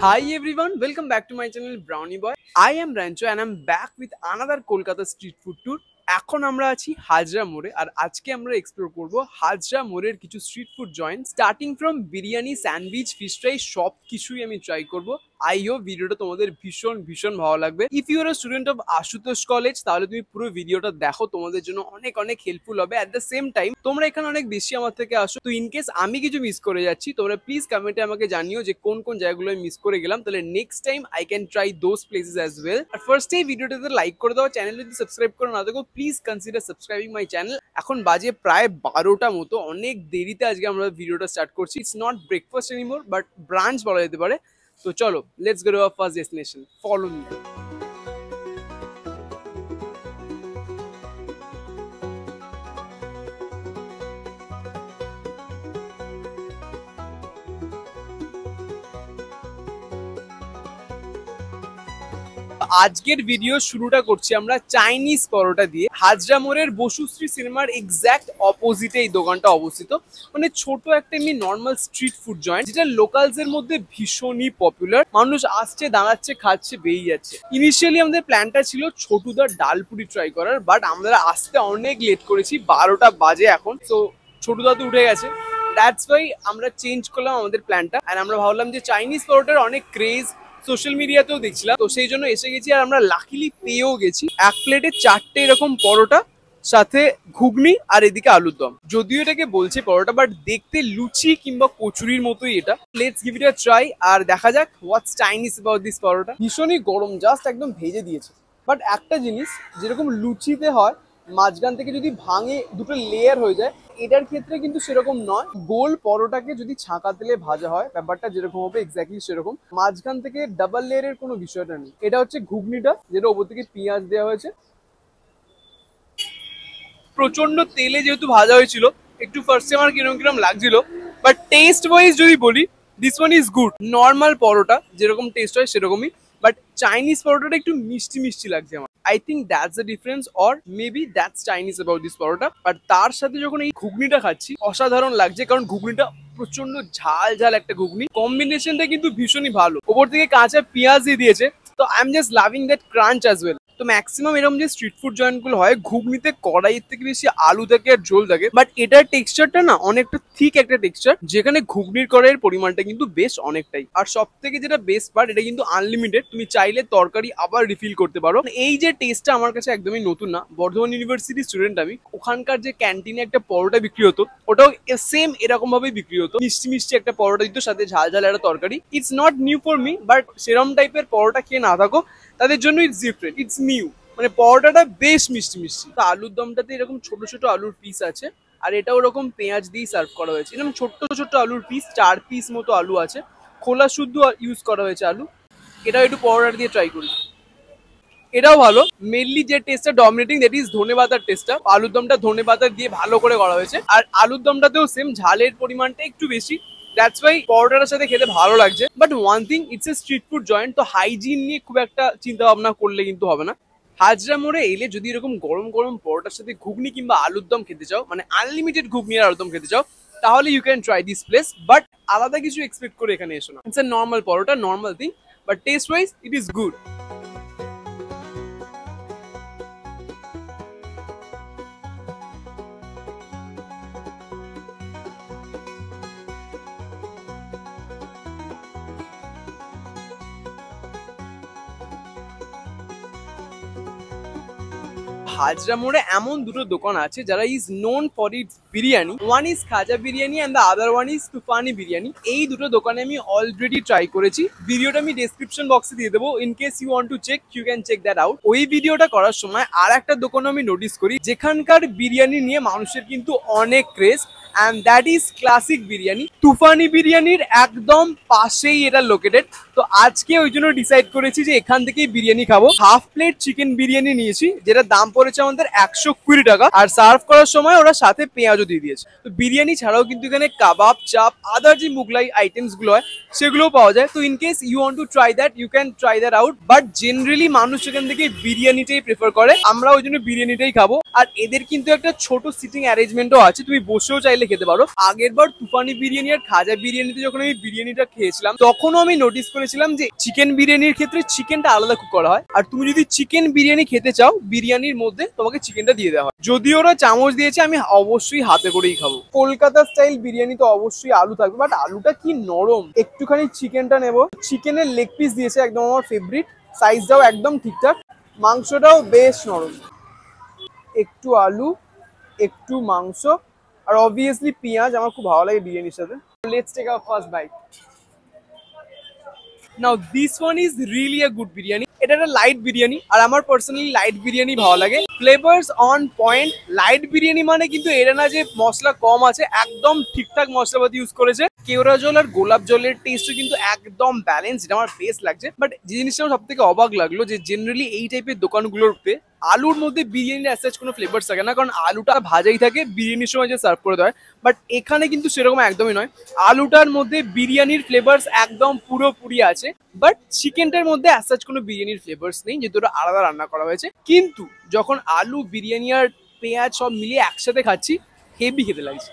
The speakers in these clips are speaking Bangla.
Hi everyone, welcome back to my channel Brownie Boy. I am Rancho and I'm back with another Kolkata street food tour. এখন আমরা আছি হাজরা মোড়ে আর আজকে আমরা এক্সপ্লোর করব হাজরা মোড়ের কিছু street food joint starting from biryani sandwich fish fry সব কিছুই আমি ট্রাই করব। আই হোপ ভিডিওটা তোমাদের ভীষণ ভালো লাগবে। If you are a student of Ashutosh college তাহলে তুমি পুরো ভিডিওটা দেখো, তোমাদের জন্য অনেক হেল্পফুল হবে। অ্যাট দ্য সেম টাইম তোমরা এখানে অনেক বেশি আমার থেকে আসো, তো ইনকেস আমি কিছু মিস করে যাচ্ছি তোমরা প্লিজ কমেন্টে আমাকে জানিও যে কোন জায়গাগুলো আমি মিস করে গেলাম, তাহলে next time I can try those places as well. আর ফার্স্টেই ভিডিওটাতে লাইক করে দাও, চ্যানেল যদি সাবস্ক্রাইব করে না দেখো please consider subscribing my channel. এখন বাজে প্রায় 12টা মতো, অনেক দেরিতে আজকে আমরা ভিডিওটা স্টার্ট করছি। It's not breakfast anymore but branch বলা যেতে পারে। তো চলো, let's go to our first destination, follow me. আজকের ভিডিও শুরুটা করছি আমরা চাইনিজ পরোটা দিয়ে। হাজরা মোড়ের বসুশ্রী সিনেমার এক্স্যাক্ট অপোজিটে এই দোকানটা অবস্থিত। মানে ছোট একটা এমনি নর্মাল স্ট্রিট ফুড জয়েন্ট যেটা লোকালস এর মধ্যে ভীষণই পপুলার। মানুষ আসছে, দাঁড়াচ্ছে, খাচ্ছে, বেরিয়ে যাচ্ছে। ইনিশিয়ালি আমাদের প্ল্যানটা ছিল ছোটুদার ডালপুরি ট্রাই করার, বাট আমরা আসতে অনেক লেট করেছি, 12টা বাজে এখন। তো ছোটুদা তো উঠে গেছে, দ্যাটস ওয়াই আমরা চেঞ্জ করলাম আমাদের প্ল্যানটা। আর আমরা ভাবলাম যে চাইনিজ পরোটার অনেক ক্রেজ সোশ্যাল মিডিয়াতেও দেখছিলাম, তো সেই জন্য এসে গেছি। আর আমরা লাকিলি পেয়েও গেছি। এক প্লেটে 4টে এরকম পরোটা, সাথে ঘুগনি আর এদিকে আলুর দম। যদিও এটাকে বলছে পরোটা, বাট দেখতে লুচি কিংবা কচুরির মতোই এটা। Let's give it a try আর দেখা যাক what's Chinese about this paratha. ভীষণই গরম, জাস্ট একদম ভেজে দিয়েছে। বাট একটা জিনিস, যেরকম লুচিতে হয় মাঝখান থেকে যদি ভাঙে দুটো লেয়ার হয়ে যায়, এটার ক্ষেত্রে কিন্তু সেরকম নয়। গোল পরোটাকে যদি ছাঁকা তেলে ভাজা হয় ব্যাপারটা যেরকম হবে এক্স্যাক্টলি সেরকম। মাঝখান থেকে ডাবল লেয়ারের কোনো বিষয়টা নেই। এটা হচ্ছে ঘুগনিটা, যেটা ওপর থেকে পেঁয়াজ দেওয়া হয়েছে। প্রচন্ড তেলে যেহেতু ভাজা হয়েছিল, একটু ফার্স্টে আমার কিরম লাগছিল, বাট টেস্ট ওয়াইজ যদি বলি this one is good. Normal paratha যেরকম টেস্ট হয় সেরকমই, বাট চাইনিজ পরোটাটা একটু মিষ্টি লাগছে আমার। I think that's the difference, or maybe that's Chinese about this paratha. But তার সাথে যখন এই ঘুগনিটা খাচ্ছি অসাধারণ লাগছে, কারণ ঘুগনিটা প্রচন্ড ঝাল একটা ঘুগনি। কম্বিনেশনটা কিন্তু ভীষণই ভালো। ওপর থেকে কাঁচা পেঁয়াজ দিয়ে দিয়েছে, তো I am just loving that crunch as well. তো ম্যাক্সিমাম এরকম যে স্ট্রিট ফুড জয়েন্ট গুলো হয়, ঘুগনিতে কড়াইয়ের থেকে বেশি আলু থাকে আর ঝোল থাকে, বাট এটার টেক্সচারটা না অনেকটা থিক একটা টেক্সচার, যেখানে ঘুগনির কড়াইয়ের পরিমাণটা কিন্তু বেশ অনেকটাই। আর সব থেকে যেটা বেস্ট পার্ট, এটা কিন্তু আনলিমিটেড, তুমি চাইলে তরকারি আবার রিফিল করতে পারো। এই যে টেস্টটা আমার কাছে একদমই নতুন না। বর্ধমান ইউনিভার্সিটির স্টুডেন্ট আমি, ওখানকার যে ক্যান্টিনে একটা পরোটা বিক্রি হতো, ওটাও সেম এরকম ভাবে বিক্রি হতো। মিষ্টি একটা পরোটা দিত, সাথে ঝাল একটা তরকারি। It's not new for me, but সেরম টাইপের পরোটা খেয়ে না থাকো তাদের জন্য ইটস ডিফারেন্ট, ইটস নিউ। মানে পরোটাটা বেশ মিষ্টি। তো আলুর দমটাতে এরকম ছোট আলুর পিস আছে, আর এটা ওরকম পেঁয়াজ দিয়ে সার্ভ করা হয়েছে। এরকম ছোট আলুর পিস, 4 পিস মতো আলু আছে, খোলা শুদ্ধ ইউজ করা হয়েছে আলু। এটাও একটু পরোটা দিয়ে ট্রাই করি, এটাও ভালো। মেনলি যে টেস্টটা ডমিনেটিং দ্যাট ইজ ধনেপাতার টেস্টটা। আলুর দমটা ধনেপাতা দিয়ে ভালো করে করা হয়েছে, আর আলুর দমটাতেও সেম ঝালের পরিমাণটা একটু বেশি। দ্যাটস ওয়াই পরোটার সাথে খেতে ভালো লাগছে। But one thing, it's a street food joint, তো হাইজিন নিয়ে খুব একটা চিন্তা ভাবনা করলে কিন্তু হবে না। হাজরা মোড়ে এলে যদি এরকম গরম পরোটার সাথে ঘুগনি কিংবা আলুর দম খেতে চাও, মানে আনলিমিটেড ঘুগনি আর আলুর দম খেতে চাও, তাহলে you can try this place. But আলাদা কিছু এক্সপেক্ট করে এখানে এসো না। It's a normal paratha, normal thing, but taste wise it is good. Hazra মোড়ে এমন দুটো দোকান আছে যারা is known for its biryani. One is Khaja biryani and the other one is Tufani biryani. এই দুটো দোকানে আমি অলরেডি ট্রাই করেছি, ভিডিওটা আমি ডেসক্রিপশন বক্সে দিয়ে দেবো। In case you want to check, you can check that out. ওই ভিডিওটা করার সময় আর একটা দোকানে আমি নোটিস করি যেখানকার বিরিয়ানি নিয়ে মানুষের কিন্তু অনেক craze, and that is classic biryani. Tufani বিরিয়ানির একদম পাশেই এটা লোকেটেড। তো আজকে ওই জন্য ডিসাইড করেছি যে এখান থেকেই বিরিয়ানি খাবো। হাফ প্লেট চিকেন বিরিয়ানি নিয়েছি, যেটা দাম পড়েছে আমাদের 120 টাকা, আর সার্ভ করার সময় ওরা সাথে পেঁয়াজও দিয়ে দিয়েছে। তো বিরিয়ানি ছাড়াও কিন্তু এখানে কাবাব, চাপ, আদার যে মুগলাই আইটেমস গুলো হয় সেগুলোও পাওয়া যায়। তো in case you want to try that, you can try that out. But generally মানুষ এখান থেকে বিরিয়ানিটাই প্রেফার করে, আমরা ওই জন্য বিরিয়ানিটাই খাবো। আর এদের কিন্তু একটা ছোট সিটিং অ্যারেঞ্জমেন্টও আছে, তুমি বসেও চাইলে খেতে পারো। আগের বার তুফানি বিরিয়ানি আর খাজা বিরিয়ানিতে যখন আমি বিরিয়ানিটা খেয়েছিলাম তখনও আমি নোটিস করেছিলাম যে চিকেন বিরিয়ানির ক্ষেত্রে চিকেনটা আলাদা কুক করা হয়, আর তুমি যদি চিকেন বিরিয়ানি খেতে চাও বিরিয়ানির মধ্যে তোমাকে চিকেনটা দিয়ে দেওয়া হয়। যদি ওরা চামচ দিয়েছে আমি অবশ্যই হাতে করেই খাবো। কলকাতা স্টাইল বিরিয়ানি তো অবশ্যই আলু থাকবে, বাট আলুটা কি নরম। একটুখানি চিকেনটা নেবো, চিকেনের লেগ পিস দিয়েছে একদম আমার ফেভারিট, সাইজটাও একদম ঠিকঠাক, মাংসটাও বেশ নরম। একটু আলু, একটু মাংস, আর অবভিয়াসলি পেঁয়াজ আমার খুব ভালো লাগে বিরিয়ানির সাথে। Let's take our first bite. Now this one is really a good biryani. এটা একটা লাইট বিরিয়ানি, আর আমার পার্সোনালি লাইট বিরিয়ানি ভালো লাগে। Flavours on point. Light biryani মানে কিন্তু এটা না যে মশলা কম আছে, একদম ঠিকঠাক মশলাপাতি ইউজ করেছে। কেওড়া জল আর গোলাপ জলের টেস্টও কিন্তু একদম ব্যালেন্স, এটা আমার বেস্ট লাগছে। বাট যে জিনিসটা সব থেকে অবাক লাগলো যে জেনারেলি এই টাইপের দোকানগুলোতে আলুর মধ্যে বিরিয়ানির অ্যাজ সাচ কোনো ফ্লেভার থাকে না, কারণ আলুটা ভাজাই থাকে বিরিয়ানির সময় যে সার্ভ করে দেয়। বাট এখানে কিন্তু সেরকম একদমই নয়, আলুটার মধ্যে বিরিয়ানির ফ্লেভার্স একদম পুরোপুরি আছে। বাট চিকেনটার মধ্যে অ্যাজ সাচ কোনো বিরিয়ানির ফ্লেভার্স নেই, যেহেতু ওটা আলাদা রান্না করা হয়েছে। কিন্তু যখন আলু বিরিয়ানি আর পেঁয়াজ সব মিলিয়ে একসাথে খাচ্ছি, হেভি খেতে লাগছে।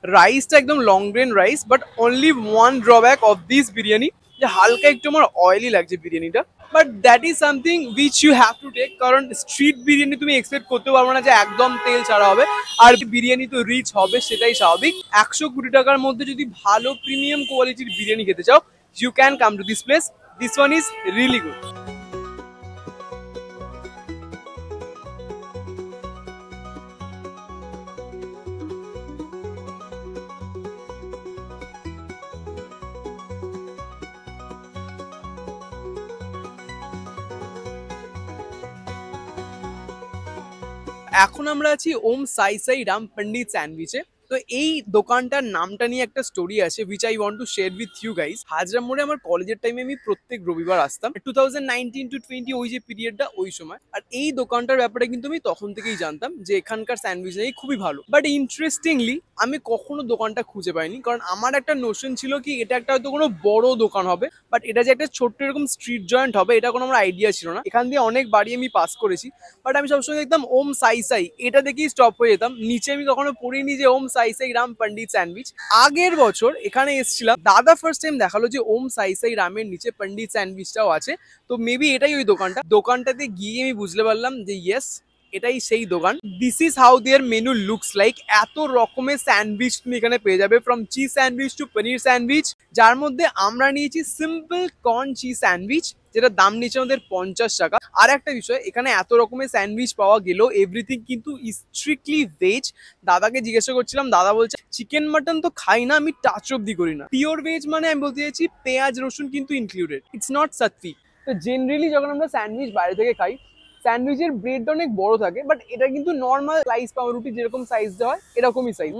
রাইসটা একদম long grain rice, but only one drawback of this biryani যে হালকা একটু আমার অয়েলি লাগছে বিরিয়ানিটা। But that is something which you have to take, কারণ স্ট্রিট বিরিয়ানি তুমি এক্সপেক্ট করতে পারবো না যে একদম তেল ছাড়া হবে, আর বিরিয়ানি তো রিচ হবে, সেটাই স্বাভাবিক। 120 টাকার মধ্যে যদি ভালো প্রিমিয়াম কোয়ালিটির বিরিয়ানি খেতে চাও, you can come to this place. This one is really good. এখন আমরা আছি ওম সাই সাই রাম পন্ডিত স্যান্ডউইচে। তো এই দোকানটার নামটা নিয়ে একটা স্টোরি আছে which I want to share with you guys. Hazra মোড়ে আমার কলেজের টাইমে আমি প্রত্যেক রবিবার আসতাম, 2019 to 20 ওই যে পিরিয়ডটা, ওই সময়। আর এই দোকানটার ব্যাপারে কিন্তু আমি তখন থেকেই জানতাম যে এখানকার স্যান্ডউইচ নাকি খুবই ভালো। বাট ইন্টারেস্টিংলি আমি কখনো দোকানটা খুঁজে পাইনি, কারণ আমার একটা নোশন ছিল কি এটা একটা হয়তো কোনো বড় দোকান হবে, বাট এটা যে একটা ছোট্ট এরকম স্ট্রিট জয়েন্ট হবে এটা কোনো আমার আইডিয়া ছিল না। এখান দিয়ে অনেক বাড়ি আমি পাস করেছি, বাট আমি সবসময় দেখতাম ওম সাই সাই, এটা দেখেই স্টপ হয়ে যেতাম। নিচে আমি কখনো পড়িনি যে ওম সাই সাই রাম পন্ডিত স্যান্ডউইচ। আগের বছর এখানে এসেছিলাম, দাদা ফার্স্ট টাইম দেখালো যে ওম সাই সাই রামের নিচে পন্ডিত স্যান্ডউইচটাও আছে। তো মেবি এটাই ওই দোকানটা। দোকানটাতে গিয়ে আমি বুঝতে পারলাম যে ইয়েস, এটাই সেই দোকান। This is how their menu looks like. এত রকমের স্যান্ডউইচ তুমি এখানে পেয়ে যাবে, from cheese sandwich to paneer sandwich, যার মধ্যে আমরা নিয়েছি সিম্পল কর্ন চিজ স্যান্ডউইচ, যেটা দাম নিচ্ছে আমাদের 50 টাকা। আর একটা বিষয়, এখানে এত রকমের স্যান্ডউইচ পাওয়া গেলেও এভরিথিং কিন্তু স্ট্রিক্টলি ভেজ। দাদাকে জিজ্ঞাসা করছিলাম, দাদা বলছে চিকেন মাটন তো খাই না, আমি টাচ অব্দি করি না। পিওর ভেজ মানে আমি বলতে চাইছি পেঁয়াজ রসুন কিন্তু ইনক্লুডেড, ইটস নট সাত্বিক। তো জেনারেলি যখন আমরা স্যান্ডউইচ বাইরে থেকে খাই, স্যান্ডউইচের ব্রেডটা অনেক বড় থাকে, বাট এটা কিন্তু নর্মাল স্লাইস পাউরুটি যেরকম সাইজ দেওয়া হয় এরকমই সাইজ।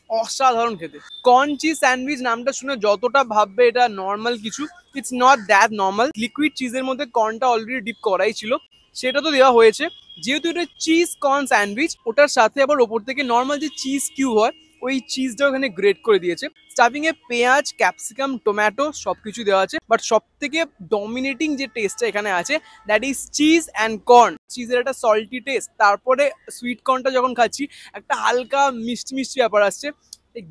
অসাধারণ খেতে। কর্ন চিজ স্যান্ডউইচ নামটা শুনে যতটা ভাববে এটা নর্মাল কিছু, it's not that normal. Liquid চিজের মধ্যে কর্নটা অলরেডি ডিপ করাই ছিল, সেটা তো দেওয়া হয়েছে। যেহেতু এটা চিজ কর্ন স্যান্ডউইচ, ওটার সাথে আবার ওপর থেকে নর্মাল যে চিজ কিউব হয় ওই চিজটা ওখানে গ্রেট করে দিয়েছে। স্টাফিং এ পেঁয়াজ, ক্যাপসিকাম, টমেটো সবকিছু দেওয়া আছে, বাট সব থেকে ডমিনেটিং যে টেস্টটা এখানে আছে that is cheese and corn. চিজের একটা সল্টি টেস্ট, তারপরে সুইট কর্নটা যখন খাচ্ছি একটা হালকা মিষ্টি মিষ্টি ব্যাপার আসছে।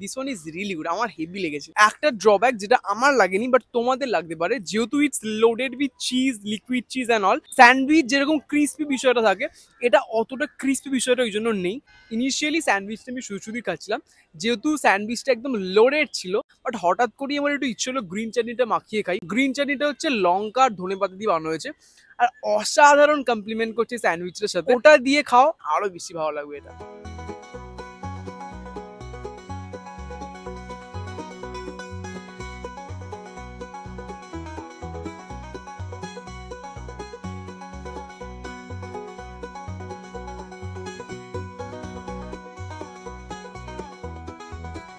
This one is really good, আমার হেভি লেগেছে। একটা ড্রব্যাক যেটা আমার লাগেনি বাট তোমাদের লাগতে পারে, যেহেতু it's loaded with cheese, liquid cheese and all, sandwich যেরকম ক্রিস্পি বিষয়টা থাকে এটা অতটা ক্রিস্পি বিষয়টা ওই জন্য নেই। ইনিশিয়ালি স্যান্ডউইচটা আমি শুধু শুধুই খাচ্ছিলাম, যেহেতু স্যান্ডউইচটা একদম লোডেড ছিল। বাট হঠাৎ করেই আমার একটু ইচ্ছে হলো গ্রিন চাটনিটা মাখিয়ে খাই। গ্রিন চাটনিটা হচ্ছে লঙ্কা আর ধনেপাতা দিয়ে বানানো হয়েছে, আর অসাধারণ কমপ্লিমেন্ট করছে স্যান্ডউইচটার সাথে। ওটা দিয়ে খাও আরো বেশি ভালো লাগবে এটা।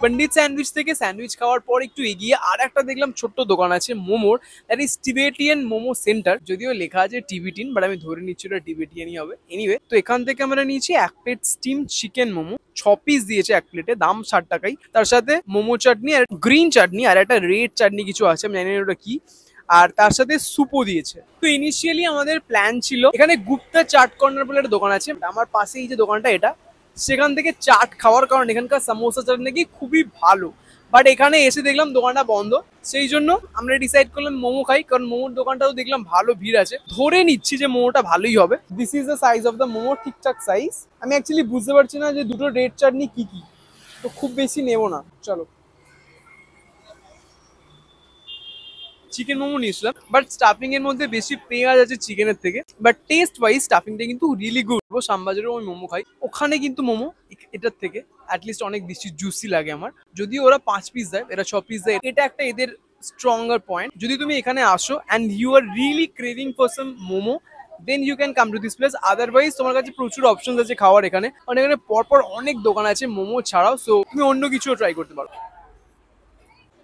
পন্ডিত স্যান্ডউইচ থেকে স্যান্ডউইচ খাওয়ার পর একটু এগিয়ে আর একটা দেখলাম ছোট্ট দোকান আছে মোমোর, that is Tibetan momo centre. যদিও লেখা আছে টিবিটিন, বাট আমি ধরে নিচ্ছি ওটা টিবেটিয়ানই হবে। এনিওয়ে, তো এখান থেকে আমরা নিয়েছি এক plate steam chicken momo, 6 piece দিয়েছে এক প্লেটে, দাম 60 টাকাই। তার সাথে মোমো চাটনি আর গ্রিন চাটনি আর একটা রেড চাটনি কিছু আছে, আমি জানি না ওটা কি, আর তার সাথে সুপও দিয়েছে। তো ইনিশিয়ালি আমাদের প্ল্যান ছিল, এখানে গুপ্তা চাট কর্নার বলে একটা দোকান আছে আমার পাশেই, যে দোকানটা এটা সেখান থেকে চাট খাওয়ার কারণ এখানকার সামোসা চাট নাকি খুবই ভালো। বাট এখানে এসে দেখলাম দোকানটা বন্ধ, সেই জন্য আমরা ডিসাইড করলাম মোমো খাই, কারণ মোমোর দোকানটাও দেখলাম ভালো ভিড় আছে, ধরে নিচ্ছি যে মোমোটা ভালোই হবে। This is the size of the momo, ঠিকঠাক সাইজ। আমি অ্যাকচুয়ালি বুঝতে পারছি না যে দুটো রেড চাটনি কি কি, তো খুব বেশি নেবো না। চলো, চিকেন মোমো নিয়েছিলাম, বাট স্টাফিং এর মধ্যে বেশি পেঁয়াজ আছে চিকেনের থেকে, বাট টেস্ট ওয়াইজ স্টাফিংটা কিন্তু রিয়েলি গুড। শ্যামবাজারেও আমি মোমো খাই, ওখানে কিন্তু মোমো এটার থেকে অ্যাটলিস্ট অনেক বেশি জুসি লাগে আমার। যদিও ওরা 5 পিস দেয়, এরা 6 পিস দেয়, এটা একটা এদের স্ট্রঙ্গার পয়েন্ট। যদি তুমি এখানে আসো and you are really craving for some momo, then you can come to this place. Otherwise তোমার কাছে প্রচুর অপশন আছে খাওয়ার এখানে, মানে এখানে পরপর অনেক দোকান আছে মোমো ছাড়াও, সো তুমি অন্য কিছুও ট্রাই করতে পারো।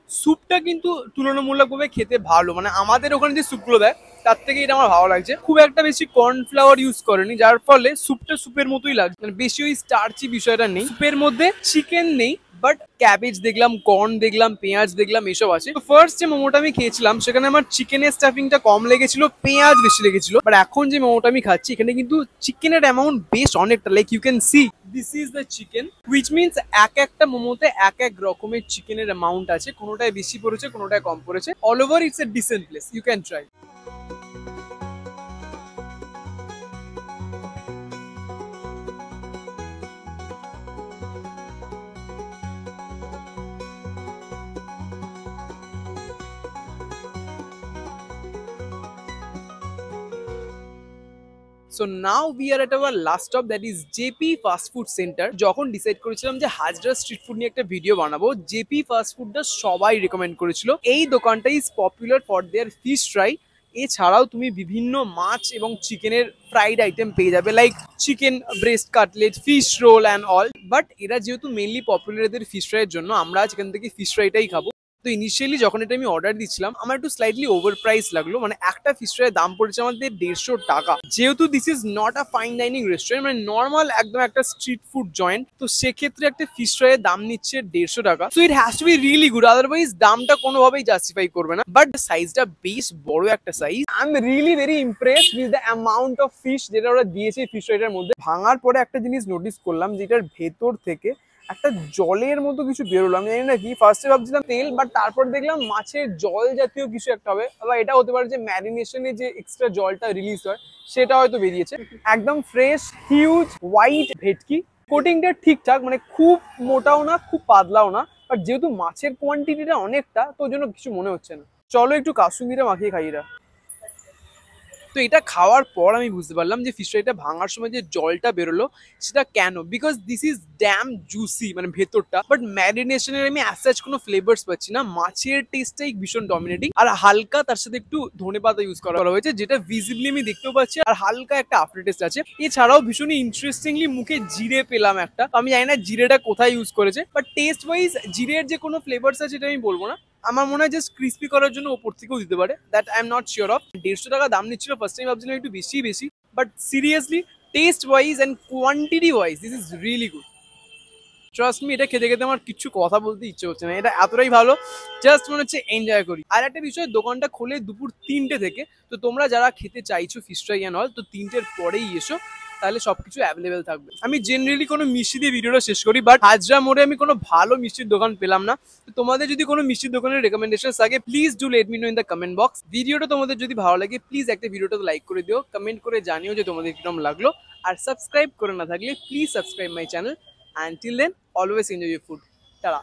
স্যুপটা কিন্তু তুলনামূলকভাবে খেতে ভালো, মানে আমাদের ওখানে যে স্যুপগুলো দেয় তার থেকে এটা আমার ভালো লাগছে। খুব একটা বেশি কর্নফ্লাওয়ার ইউজ করেনি, যার ফলে স্যুপটা স্যুপের মতোই লাগছে, মানে বেশি ওই স্টার্চি বিষয়টা নেই। স্যুপের মধ্যে চিকেন নেই, বাট ক্যাবেজ দেখলাম, কর্ন দেখলাম, পেঁয়াজ দেখলাম, এসব আছে। তো ফার্স্ট যে মোমোটা আমি খেয়েছিলাম সেখানে আমার চিকেনের স্টাফিংটা কম লেগেছিল, পেঁয়াজ বেশি লেগেছিল। বাট এখন যে মোমোটা আমি খাচ্ছি এখানে কিন্তু চিকেনের অ্যামাউন্ট বেশ অনেকটা, like you can see this is the chicken, which means এক একটা মোমোতে এক এক রকমের চিকেনের অ্যামাউন্ট আছে, কোনোটায় বেশি পড়েছে, কোনোটায় কম পড়েছে। All over it's a decent place, you can try. So now we are at our last stop, that is JP fast food centre. যখন ডিসাইড করেছিলাম যে হাজরা স্ট্রিট ফুড নিয়ে একটা ভিডিও বানাবো, জেপি ফাস্ট ফুডটা সবাই রেকমেন্ড করেছিল। এই দোকানটা is popular for their fish fry. এছাড়াও তুমি বিভিন্ন মাছ এবং চিকেনের ফ্রাইড আইটেম পেয়ে যাবে, like chicken breast cutlet, fish role and all. But এরা যেহেতু মেনলি পপুলার এদের ফিশ ফ্রাইয়ের জন্য, আমরা আজ এখান থেকে ফিশ ফ্রাইটাই খাবো। তো ইনিশিয়ালি যখন এটা আমি অর্ডার দিচ্ছিলাম আমার একটু স্লাইটলি ওভার প্রাইস লাগলো, মানে একটা ফিশ ফ্রাইয়ের দাম পড়েছে আমাদের 150 টাকা। যেহেতু this is not a fine dining restaurant, মানে নর্মাল একদম একটা স্ট্রিট ফুড জয়েন্ট, তো সেক্ষেত্রে একটা ফিশ ফ্রাইয়ের দাম নিচ্ছে 150 টাকা। So it has to be really good, otherwise দামটা কোনোভাবেই জাস্টিফাই করবে না। বাট সাইজটা বেশ বড় একটা size. I am really very impressed with the amount of fish যেটা ওরা দিয়েছে ফিশ ফ্রাইটার মধ্যে। ভাঙার পরে একটা জিনিস নোটিস করলাম, যেটার ভেতর থেকে একটা জলের মতো কিছু বেরোলো, আমি জানি না কি। ফার্স্টে ভাবছিলাম তেল, বাট তারপর দেখলাম মাছের জল জাতীয় কিছু একটা হবে, বা এটা হতে পারে যে ম্যারিনেশনে যে এক্সট্রা জলটা রিলিজ হয় সেটা হয়তো বেরিয়েছে। একদম ফ্রেশ হিউজ হোয়াইট ভেটকি, কোটিংটা ঠিকঠাক, মানে খুব মোটাও না খুব পাতলাও না, বাট যেহেতু মাছের কোয়ান্টিটিটা অনেকটা তো ওই জন্য কিছু মনে হচ্ছে না। চলো একটু কাসুন্দিটা মাখিয়ে খাই এরা। তো এটা খাওয়ার পর আমি বুঝতে পারলাম যে ফিশ ফ্রাইটা ভাঙার সময় যে জলটা বেরোলো সেটা কেন, because this is dam juicy, মানে ভেতরটা। বাট ম্যারিনেশনের আমি অ্যাজ কোনো ফ্লেভার্স পাচ্ছি না, মাছের টেস্টটাই ভীষণ ডমিনেটিং। আর হালকা তার সাথে একটু ধনেপাতা ইউজ করা হয়েছে, যেটা ভিজিবলি আমি দেখতেও পাচ্ছি, আর হালকা একটা আফটার টেস্ট আছে। এছাড়াও ভীষণই ইন্টারেস্টিংলি মুখে জিরে পেলাম একটা, আমি জানি না জিরেটা কোথায় ইউজ করেছে, বাট টেস্ট ওয়াইজ জিরের যে কোনো ফ্লেভার্স আছে এটা আমি বলবো না। আমার মনে হয় জাস্ট ক্রিস্পি করার জন্য ওপর থেকেও দিতে পারে, that I am not sure of. 150 টাকা দাম নিচ্ছিল, ফার্স্ট টাইম ভাবছিলাম একটু বেশি, but seriously taste wise and quantity wise this is really good. Trust me, এটা খেতে খেতে আমার কিছু কথা বলতে ইচ্ছে হচ্ছে না, এটা এতটাই ভালো, জাস্ট মনে হচ্ছে এনজয় করি। আর একটা বিষয়, দোকানটা খোলে দুপুর 3টে থেকে, তো তোমরা যারা খেতে চাইছো ফিশ ফ্রাই অ্যান্ড অল, তো 3টের পরেই এসো, তাহলে সবকিছু অ্যাভেলেবেল থাকবে। আমি জেনারেলি কোনো মিষ্টি দিয়ে ভিডিওটা শেষ করি, বাট হাজরা মোড়ে আমি কোনো ভালো মিষ্টির দোকান পেলাম না। তো তোমাদের যদি কোনো মিষ্টির দোকানের রেকমেন্ডেশন থাকে, please do let me no in the comment box. ভিডিওটা তোমাদের যদি ভালো লাগে প্লিজ একটা ভিডিওটা লাইক করে দিও, কমেন্ট করে জানিও যে তোমাদের কিরকম লাগলো। আর সাবস্ক্রাইব করে না থাকলে please subscribe my channel. Until then, always enjoy your food. Ta-da.